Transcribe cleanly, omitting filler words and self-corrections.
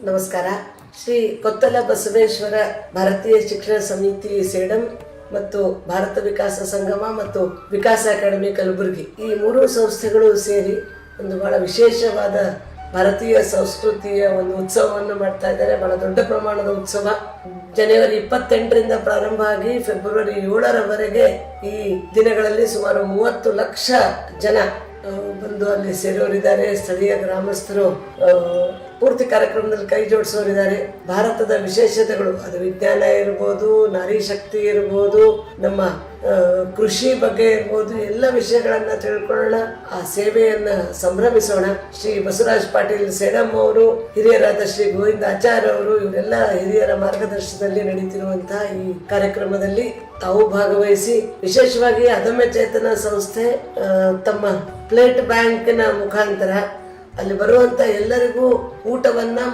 ನಮಸ್ಕಾರ. ಶ್ರೀ ಕೊತ್ತಲ ಬಸವೇಶ್ವರ ಭಾರತೀಯ ಶಿಕ್ಷಣ ಸಮಿತಿ ಸೇಡಂ ಮತ್ತು ಭಾರತ ವಿಕಾಸ ಸಂಗಮ ಮತ್ತು ವಿಕಾಸ ಅಕಾಡೆಮಿ ಕಲಬುರಗಿ ಈ ಮೂರು ಸಂಸ್ಥೆಗಳು ಸೇರಿ ಒಂದು ಬಹಳ ವಿಶೇಷವಾದ ಭಾರತೀಯ ಸಂಸ್ಕೃತಿಯ ಒಂದು ಉತ್ಸವವನ್ನು ಮಾಡ್ತಾ ಇದ್ದಾರೆ. ಬಹಳ ದೊಡ್ಡ ಪ್ರಮಾಣದ ಉತ್ಸವ. ಜನವರಿ 28ರಿಂದ ಪ್ರಾರಂಭ ಆಗಿ ಫೆಬ್ರವರಿ 7ರವರೆಗೆ ಈ ದಿನಗಳಲ್ಲಿ ಸುಮಾರು 30 ಲಕ್ಷ ಜನ ಬಂದು ಅಲ್ಲಿ ಸೇರೋರಿದ್ದಾರೆ. ಸ್ಥಳೀಯ ಗ್ರಾಮಸ್ಥರು ಪೂರ್ತಿ ಕಾರ್ಯಕ್ರಮದಲ್ಲಿ ಕೈ ಜೋಡಿಸೋರಿದ್ದಾರೆ. ಭಾರತದ ವಿಶೇಷತೆಗಳು, ಅದು ವಿಜ್ಞಾನ ಇರ್ಬೋದು, ನಾರಿ ಶಕ್ತಿ ಇರ್ಬೋದು, ನಮ್ಮ ಕೃಷಿ ಬಗ್ಗೆ ಇರ್ಬೋದು, ಎಲ್ಲ ವಿಷಯಗಳನ್ನ ತಿಳ್ಕೊಳ್ಳೋಣ, ಆ ಸೇವೆಯನ್ನ ಸಂಭ್ರಮಿಸೋಣ. ಶ್ರೀ ಬಸವರಾಜ್ ಪಾಟೀಲ್ ಸೇಡಂ ಅವರು, ಹಿರಿಯರಾದ ಶ್ರೀ ಗೋವಿಂದ ಆಚಾರ್ಯ ಅವರು, ಇವರೆಲ್ಲ ಹಿರಿಯರ ಮಾರ್ಗದರ್ಶನದಲ್ಲಿ ನಡೀತಿರುವಂತಹ ಈ ಕಾರ್ಯಕ್ರಮದಲ್ಲಿ ತಾವು ಭಾಗವಹಿಸಿ, ವಿಶೇಷವಾಗಿ ಅದಮ್ಯ ಚೇತನ ಸಂಸ್ಥೆ ತಮ್ಮ ಪ್ಲೇಟ್ ಬ್ಯಾಂಕ್ನ ಮುಖಾಂತರ ಅಲ್ಲಿ ಬರುವಂತ ಎಲ್ಲರಿಗೂ ಊಟವನ್ನ